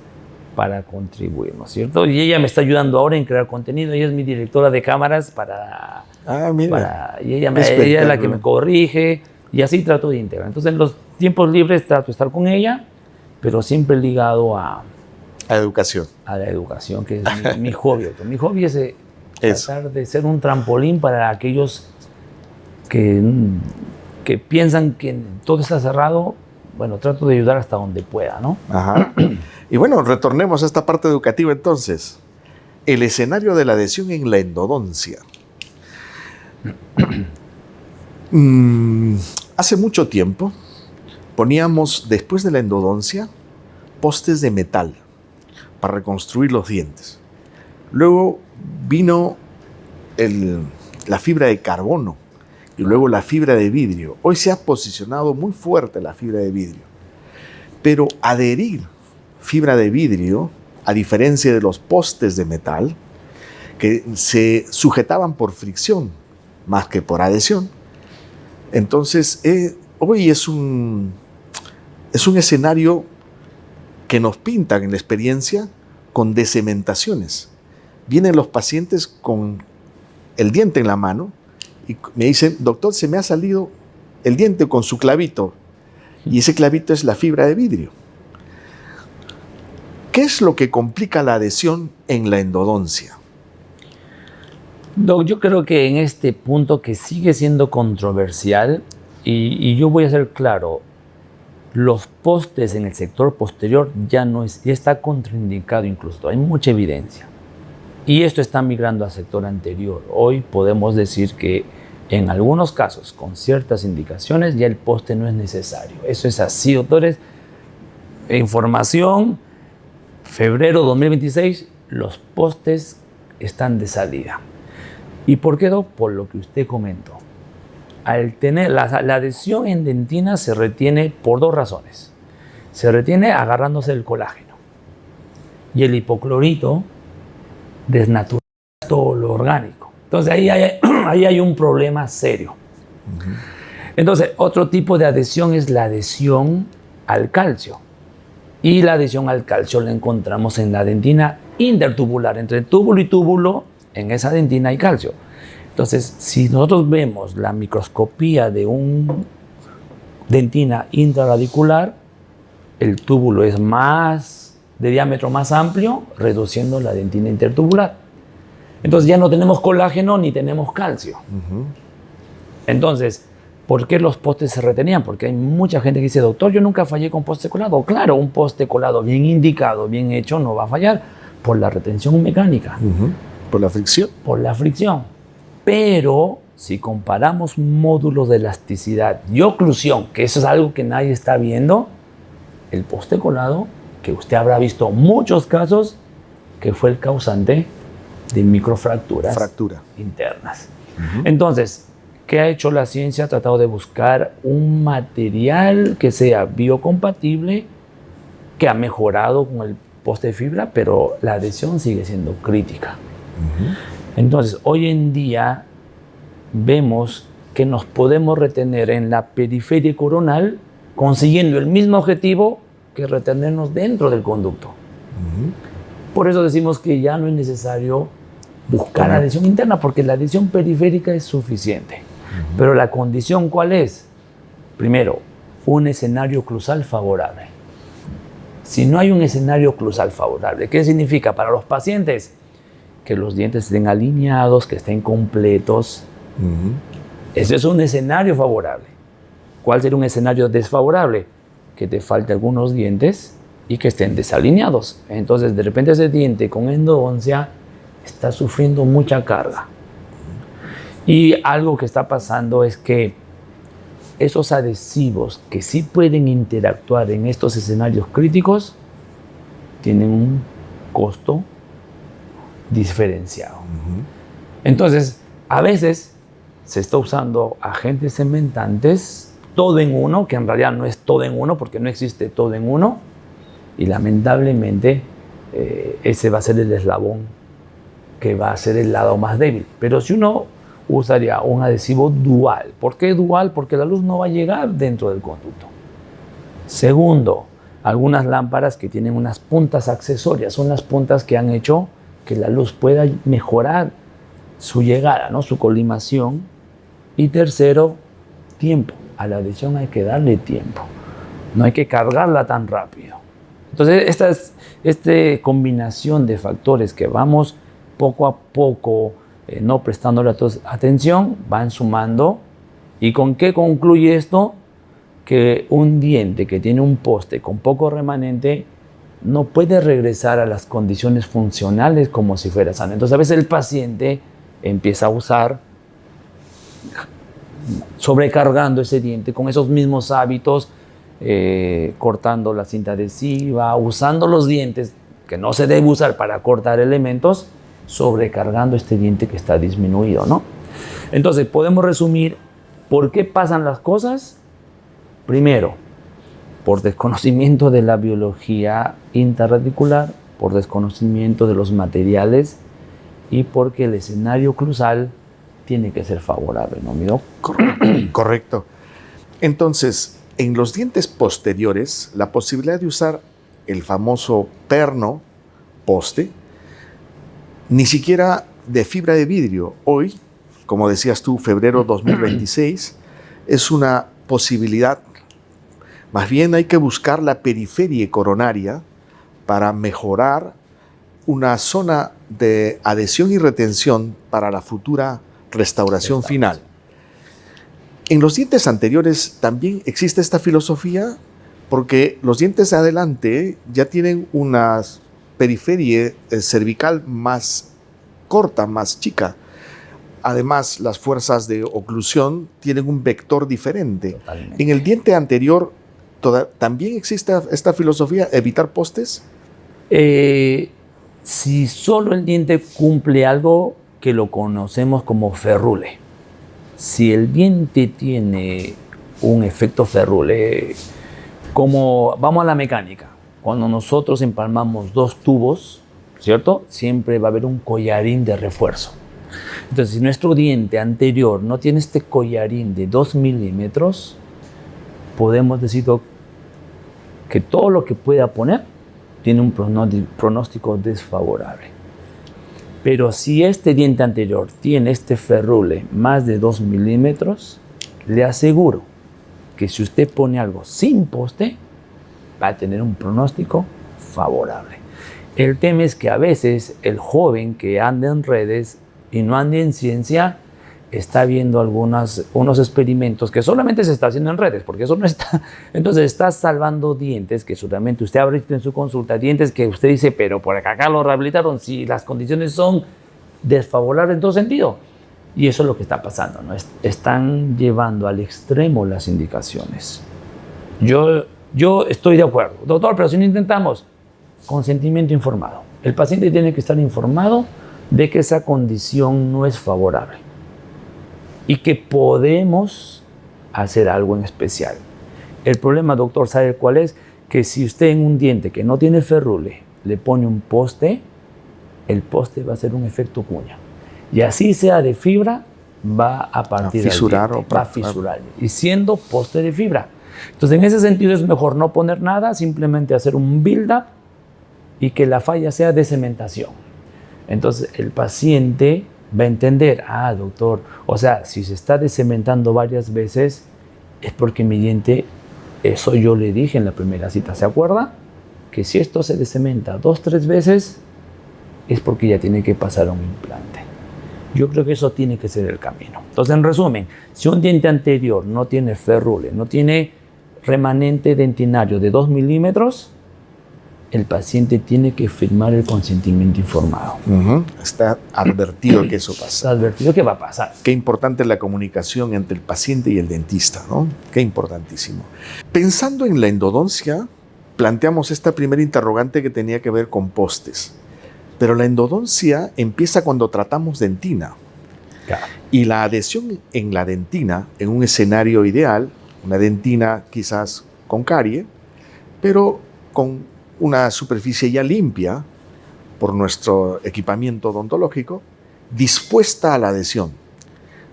para contribuir, ¿no es cierto? Y ella me está ayudando ahora en crear contenido, ella es mi directora de cámaras y ella es la que me corrige y así trato de integrar. Entonces en los tiempos libres trato de estar con ella, pero siempre ligado a educación. A la educación, que es mi hobby. Mi hobby es tratar de ser un trampolín para aquellos que piensan que todo está cerrado. Bueno, trato de ayudar hasta donde pueda, ¿no? Y bueno, retornemos a esta parte educativa entonces. El escenario de la adhesión en la endodoncia. Hace mucho tiempo poníamos, después de la endodoncia, postes de metal para reconstruir los dientes. Luego vino la fibra de carbono y luego la fibra de vidrio. Hoy se ha posicionado muy fuerte la fibra de vidrio. Pero adherir fibra de vidrio, a diferencia de los postes de metal, que se sujetaban por fricción más que por adhesión, entonces hoy es un escenario que nos pintan en la experiencia con decementaciones. Vienen los pacientes con el diente en la mano y me dicen, doctor, se me ha salido el diente con su clavito. Y ese clavito es la fibra de vidrio. ¿Qué es lo que complica la adhesión en la endodoncia? Doc, yo creo que en este punto que sigue siendo controversial, y yo voy a ser claro, los postes en el sector posterior ya está contraindicado incluso, hay mucha evidencia. Y esto está migrando al sector anterior. Hoy podemos decir que en algunos casos, con ciertas indicaciones, ya el poste no es necesario. Eso es así, doctores. Información, febrero 2026, los postes están de salida. ¿Y por qué, doc? Por lo que usted comentó. Al tener la adhesión en dentina se retiene por dos razones. Se retiene agarrándose el colágeno. Y el hipoclorito desnatura todo lo orgánico. Entonces ahí hay un problema serio. Entonces, otro tipo de adhesión es la adhesión al calcio. Y la adhesión al calcio la encontramos en la dentina intertubular. Entre túbulo y túbulo, en esa dentina hay calcio. Entonces, si nosotros vemos la microscopía de una dentina intraradicular, el túbulo es de diámetro más amplio, reduciendo la dentina intertubular. Entonces ya no tenemos colágeno ni tenemos calcio. Entonces, ¿por qué los postes se retenían? Porque hay mucha gente que dice, doctor, yo nunca fallé con poste colado. Claro, un poste colado bien indicado, bien hecho, no va a fallar por la retención mecánica. ¿Por la fricción? Por la fricción. Pero si comparamos módulos de elasticidad y oclusión, que eso es algo que nadie está viendo, el poste colado, que usted habrá visto muchos casos, que fue el causante de microfracturas internas. Entonces, ¿qué ha hecho la ciencia? Ha tratado de buscar un material que sea biocompatible, que ha mejorado con el poste de fibra, pero la adhesión sigue siendo crítica. Entonces, hoy en día vemos que nos podemos retener en la periferia coronal consiguiendo el mismo objetivo que retenernos dentro del conducto. Por eso decimos que ya no es necesario buscar adhesión interna, porque la adhesión periférica es suficiente. Pero la condición, ¿cuál es? Primero, un escenario oclusal favorable. Si no hay un escenario oclusal favorable, ¿qué significa para los pacientes? Que los dientes estén alineados, que estén completos. Ese es un escenario favorable. ¿Cuál sería un escenario desfavorable? Que te falte algunos dientes y que estén desalineados. Entonces, de repente ese diente con endodoncia está sufriendo mucha carga. Y algo que está pasando es que esos adhesivos que sí pueden interactuar en estos escenarios críticos tienen un costo diferenciado. Entonces, a veces se está usando agentes cementantes, todo en uno, que en realidad no es todo en uno, porque no existe todo en uno, y lamentablemente ese va a ser el eslabón que va a ser el lado más débil. Pero si uno usaría un adhesivo dual. ¿Por qué dual? Porque la luz no va a llegar dentro del conducto. Segundo, algunas lámparas que tienen unas puntas accesorias, son las puntas que han hecho que la luz pueda mejorar su llegada, ¿no? Su colimación. Y tercero, tiempo. A la adhesión hay que darle tiempo. No hay que cargarla tan rápido. Entonces, esta combinación de factores que vamos poco a poco no prestándole atención, van sumando. ¿Y con qué concluye esto? Que un diente que tiene un poste con poco remanente no puede regresar a las condiciones funcionales como si fuera sano. Entonces, a veces el paciente empieza a usar, sobrecargando ese diente con esos mismos hábitos, cortando la cinta adhesiva, usando los dientes que no se debe usar para cortar elementos, sobrecargando este diente que está disminuido, ¿no? Entonces, podemos resumir por qué pasan las cosas. Primero, por desconocimiento de la biología intraradicular, por desconocimiento de los materiales y porque el escenario oclusal tiene que ser favorable, ¿no, amigo? Correcto. Entonces, en los dientes posteriores, la posibilidad de usar el famoso perno poste, ni siquiera de fibra de vidrio, hoy, como decías tú, febrero 2026, es una posibilidad. Más bien hay que buscar la periferia coronaria para mejorar una zona de adhesión y retención para la futura restauración final. En los dientes anteriores también existe esta filosofía, porque los dientes de adelante ya tienen una periferia cervical más corta, más chica. Además, las fuerzas de oclusión tienen un vector diferente. Totalmente. En el diente anterior, ¿también existe esta filosofía, evitar postes? Si solo el diente cumple algo que lo conocemos como ferrule. Si el diente tiene un efecto ferrule, como vamos a la mecánica, cuando nosotros empalmamos dos tubos, ¿cierto? Siempre va a haber un collarín de refuerzo. Entonces, si nuestro diente anterior no tiene este collarín de 2 milímetros, podemos decir que todo lo que pueda poner tiene un pronóstico desfavorable. Pero si este diente anterior tiene este ferrule más de 2 milímetros, le aseguro que si usted pone algo sin poste, va a tener un pronóstico favorable. El tema es que a veces el joven que anda en redes y no anda en ciencia, está viendo unos experimentos que solamente se está haciendo en redes, porque eso no está. Entonces está salvando dientes que seguramente usted ha visto en su consulta, dientes que usted dice, pero por acá lo rehabilitaron, si las condiciones son desfavorables en todo sentido. Y eso es lo que está pasando, ¿no? Están llevando al extremo las indicaciones. Yo estoy de acuerdo, doctor, pero si no intentamos, consentimiento informado. El paciente tiene que estar informado de que esa condición no es favorable y que podemos hacer algo en especial. El problema, doctor, ¿sabe cuál es? Que si usted en un diente que no tiene ferrule le pone un poste, el poste va a hacer un efecto cuña. Y así sea de fibra, va a partir del diente, va a fisurar. Y siendo poste de fibra. Entonces, en ese sentido es mejor no poner nada, simplemente hacer un build-up y que la falla sea de cementación. Entonces, el paciente va a entender, doctor, o sea, si se está descementando varias veces, es porque mi diente, eso yo le dije en la primera cita, ¿se acuerda? Que si esto se descementa 2-3 veces, es porque ya tiene que pasar a un implante. Yo creo que eso tiene que ser el camino. Entonces, en resumen, si un diente anterior no tiene ferrule, no tiene remanente dentinario de 2 milímetros, el paciente tiene que firmar el consentimiento informado. Está advertido que eso pasa. Está advertido que va a pasar. Qué importante es la comunicación entre el paciente y el dentista, ¿no? Qué importantísimo. Pensando en la endodoncia, planteamos esta primera interrogante que tenía que ver con postes. Pero la endodoncia empieza cuando tratamos dentina. Claro. Y la adhesión en la dentina, en un escenario ideal, una dentina quizás con carie, pero con una superficie ya limpia por nuestro equipamiento odontológico, dispuesta a la adhesión.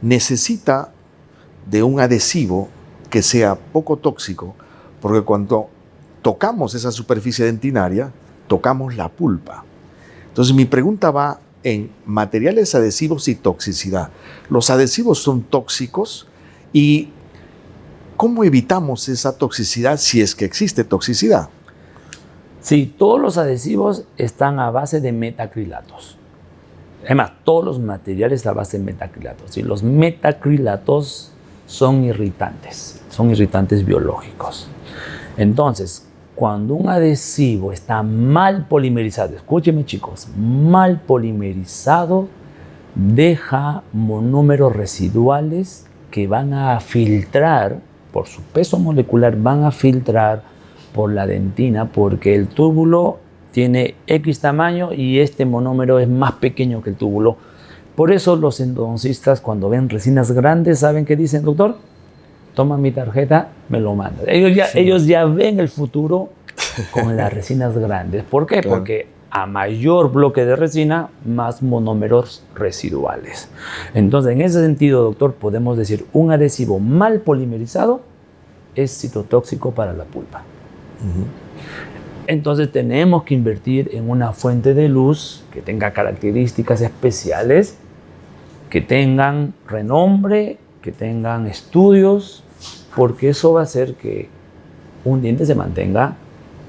Necesita de un adhesivo que sea poco tóxico, porque cuando tocamos esa superficie dentinaria, tocamos la pulpa. Entonces mi pregunta va en materiales adhesivos y toxicidad. Los adhesivos son tóxicos y ¿cómo evitamos esa toxicidad si es que existe toxicidad? Sí, todos los adhesivos están a base de metacrilatos. Además, todos los materiales a base de metacrilatos. Y los metacrilatos son irritantes biológicos. Entonces, cuando un adhesivo está mal polimerizado, escúchenme chicos, mal polimerizado, deja monómeros residuales que van a filtrar, por su peso molecular, van a filtrar por la dentina, porque el túbulo tiene X tamaño y este monómero es más pequeño que el túbulo. Por eso los endodoncistas, cuando ven resinas grandes, ¿saben qué dicen, doctor? Toma mi tarjeta, me lo manda. Ellos ya ven el futuro con las resinas grandes. ¿Por qué? Claro. Porque a mayor bloque de resina, más monómeros residuales. Entonces, en ese sentido, doctor, podemos decir un adhesivo mal polimerizado es citotóxico para la pulpa. Entonces tenemos que invertir en una fuente de luz que tenga características especiales, que tengan renombre, que tengan estudios, porque eso va a hacer que un diente se mantenga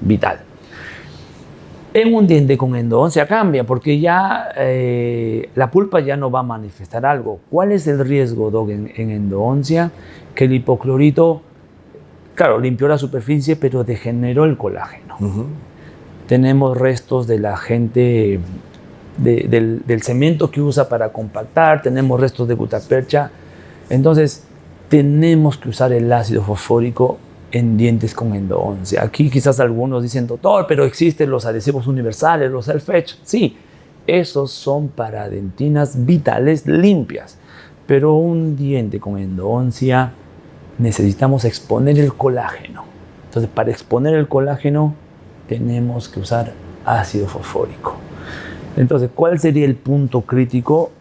vital. En un diente con endodoncia cambia, porque ya la pulpa ya no va a manifestar algo. ¿Cuál es el riesgo, Doc, en endodoncia? Que el hipoclorito, claro, limpió la superficie, pero degeneró el colágeno. Tenemos restos de la gente, del cemento que usa para compactar, tenemos restos de gutapercha. Entonces, tenemos que usar el ácido fosfórico en dientes con endodoncia. Aquí quizás algunos dicen, doctor, pero existen los adhesivos universales, los self-etch. Sí, esos son para dentinas vitales limpias. Pero un diente con endodoncia necesitamos exponer el colágeno. Entonces, para exponer el colágeno tenemos que usar ácido fosfórico. Entonces, ¿cuál sería el punto crítico?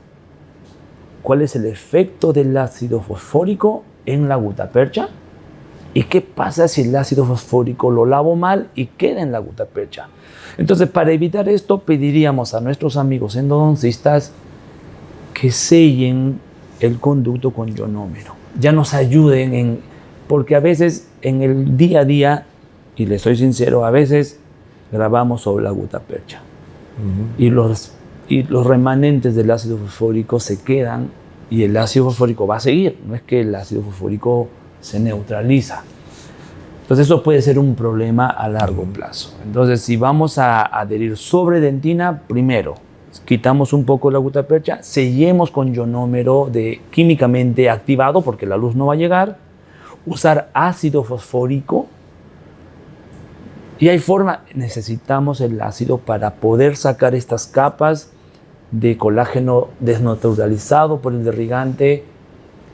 cuál es el efecto del ácido fosfórico en la gutapercha y qué pasa si el ácido fosfórico lo lavo mal y queda en la gutapercha. Entonces, para evitar esto, pediríamos a nuestros amigos endodoncistas que sellen el conducto con ionómero. Ya nos ayuden porque a veces en el día a día, y les soy sincero, a veces grabamos sobre la gutapercha. Y los remanentes del ácido fosfórico se quedan y el ácido fosfórico va a seguir. No es que el ácido fosfórico se neutraliza. Entonces eso puede ser un problema a largo plazo. Entonces, si vamos a adherir sobre dentina, primero quitamos un poco la gutapercha, sellemos con ionómero químicamente activado porque la luz no va a llegar, usar ácido fosfórico. Y hay forma, necesitamos el ácido para poder sacar estas capas de colágeno desnaturalizado por el derrigante.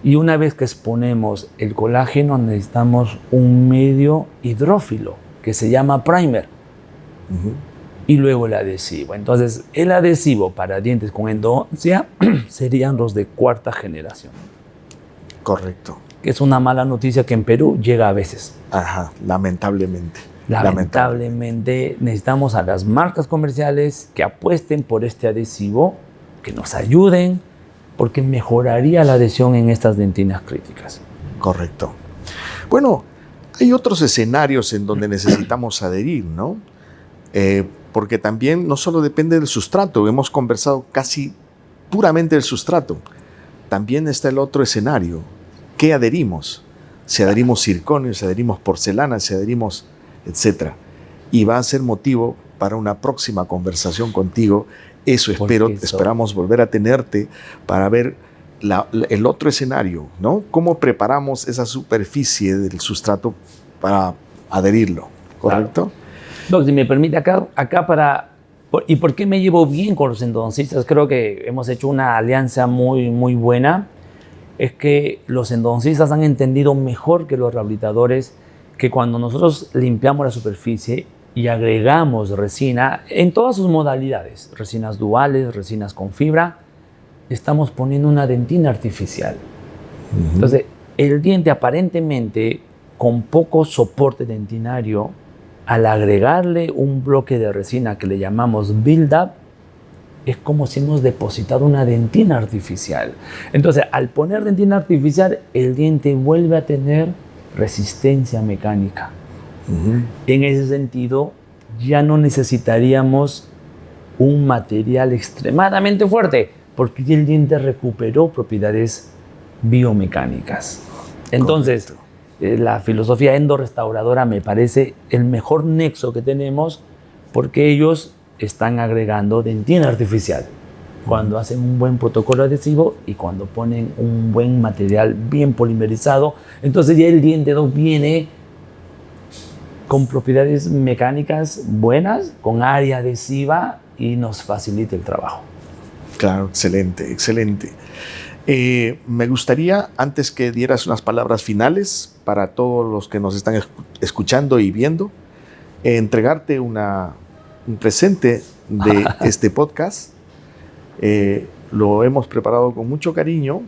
Y una vez que exponemos el colágeno, necesitamos un medio hidrófilo que se llama primer. Y luego el adhesivo. Entonces, el adhesivo para dientes con endodoncia serían los de cuarta generación. Correcto. Que es una mala noticia que en Perú llega a veces. Ajá, lamentablemente. Lamentablemente necesitamos a las marcas comerciales que apuesten por este adhesivo, que nos ayuden, porque mejoraría la adhesión en estas dentinas críticas. Correcto. Bueno, hay otros escenarios en donde necesitamos adherir, ¿no? Porque también no solo depende del sustrato, hemos conversado casi puramente del sustrato. También está el otro escenario. ¿Qué adherimos? Si adherimos circonio, si adherimos porcelana, si adherimos etcétera. Y va a ser motivo para una próxima conversación contigo. Eso esperamos volver a tenerte para ver el otro escenario, ¿no? ¿Cómo preparamos esa superficie del sustrato para adherirlo? ¿Correcto? Claro. Doc, si me permite ¿y por qué me llevo bien con los endodoncistas? Creo que hemos hecho una alianza muy, muy buena. Es que los endodoncistas han entendido mejor que los rehabilitadores que cuando nosotros limpiamos la superficie y agregamos resina en todas sus modalidades, resinas duales, resinas con fibra, estamos poniendo una dentina artificial. Entonces, el diente aparentemente con poco soporte dentinario, al agregarle un bloque de resina que le llamamos build-up, es como si hemos depositado una dentina artificial. Entonces, al poner dentina artificial, el diente vuelve a tener resistencia mecánica. En ese sentido, ya no necesitaríamos un material extremadamente fuerte, porque el diente recuperó propiedades biomecánicas. Entonces, la filosofía endorestauradora me parece el mejor nexo que tenemos, porque ellos están agregando dentina artificial cuando hacen un buen protocolo adhesivo y cuando ponen un buen material bien polimerizado. Entonces ya el diente viene con propiedades mecánicas buenas, con área adhesiva y nos facilita el trabajo. Claro, excelente, excelente. Me gustaría, antes que dieras unas palabras finales para todos los que nos están escuchando y viendo, entregarte un presente de este podcast. Lo hemos preparado con mucho cariño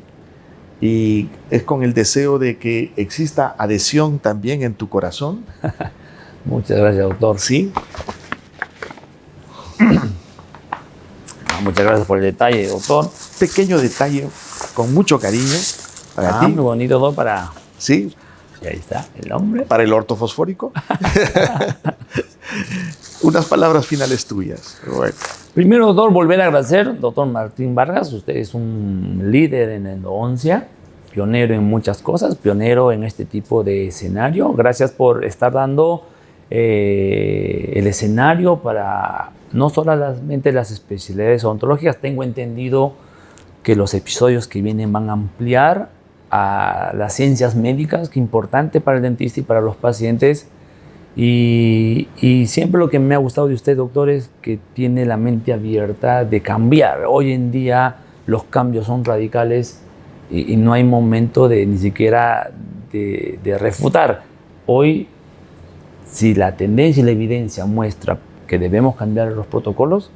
y es con el deseo de que exista adhesión también en tu corazón. Muchas gracias, doctor. Sí. Muchas gracias por el detalle, doctor. Pequeño detalle con mucho cariño para ti. Muy bonito, doctor, para... Sí. Y ahí está el nombre. Para el ortofosfórico. Unas palabras finales tuyas. Bueno. Primero, doctor, volver a agradecer, doctor Martín Vargas. Usted es un líder en endodoncia, pionero en muchas cosas, pionero en este tipo de escenario. Gracias por estar dando el escenario para no solamente las especialidades odontológicas. Tengo entendido que los episodios que vienen van a ampliar a las ciencias médicas, que es importante para el dentista y para los pacientes. Y siempre lo que me ha gustado de usted, doctor, es que tiene la mente abierta de cambiar. Hoy en día los cambios son radicales y no hay momento ni siquiera de refutar. Hoy, si la tendencia y la evidencia muestra que debemos cambiar los protocolos,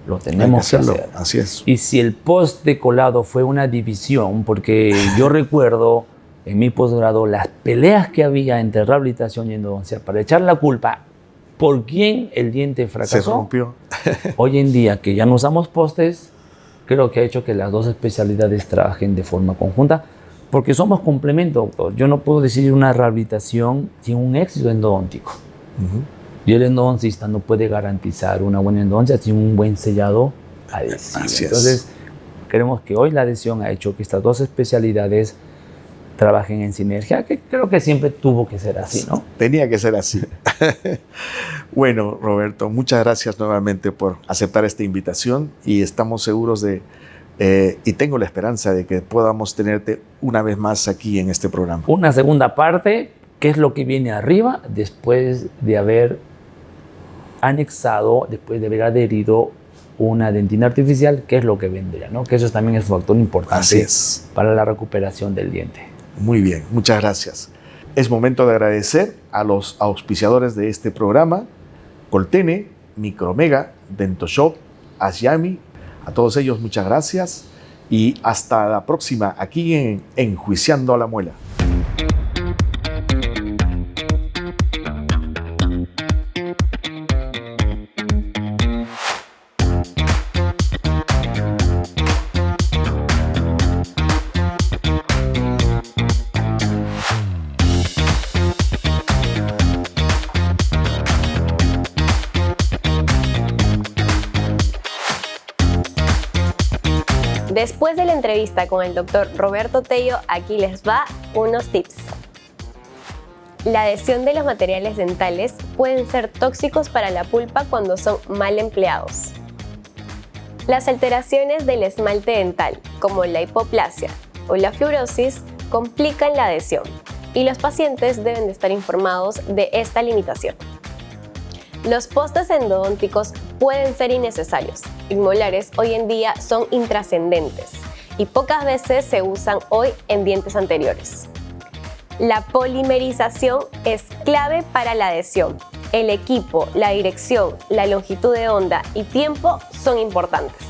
lo tenemos que hacerlo. hacer. Así es. Y si el post de colado fue una división, porque yo recuerdo en mi posgrado las peleas que había entre rehabilitación y endodoncia para echar la culpa por quién el diente fracasó. Se rompió. Hoy en día que ya no usamos postes, creo que ha hecho que las dos especialidades trabajen de forma conjunta, porque somos complemento, doctor. Yo no puedo decir una rehabilitación sin un éxito endodóntico. Y el endodoncista no puede garantizar una buena endodoncia sin un buen sellado adhesivo. Así es. Entonces, creemos que hoy la adhesión ha hecho que estas dos especialidades trabajen en sinergia, que creo que siempre tuvo que ser así, ¿no? Tenía que ser así. Bueno, Roberto, muchas gracias nuevamente por aceptar esta invitación y estamos seguros y tengo la esperanza de que podamos tenerte una vez más aquí en este programa. Una segunda parte, ¿qué es lo que viene arriba después de haber anexado, después de haber adherido una dentina artificial? ¿Qué es lo que vendría, ¿no? Que eso también es un factor importante para la recuperación del diente. Muy bien, muchas gracias. Es momento de agradecer a los auspiciadores de este programa: Coltene, Micromega, DentoShop, Ashyami. A todos ellos muchas gracias y hasta la próxima aquí en Enjuiciando a la Muela. Después de la entrevista con el doctor Roberto Tello, aquí les va unos tips. La adhesión de los materiales dentales pueden ser tóxicos para la pulpa cuando son mal empleados. Las alteraciones del esmalte dental, como la hipoplasia o la fluorosis, complican la adhesión y los pacientes deben de estar informados de esta limitación. Los postes endodónticos pueden ser innecesarios. Inmolares hoy en día son intrascendentes y pocas veces se usan hoy en dientes anteriores. La polimerización es clave para la adhesión. El equipo, la dirección, la longitud de onda y tiempo son importantes.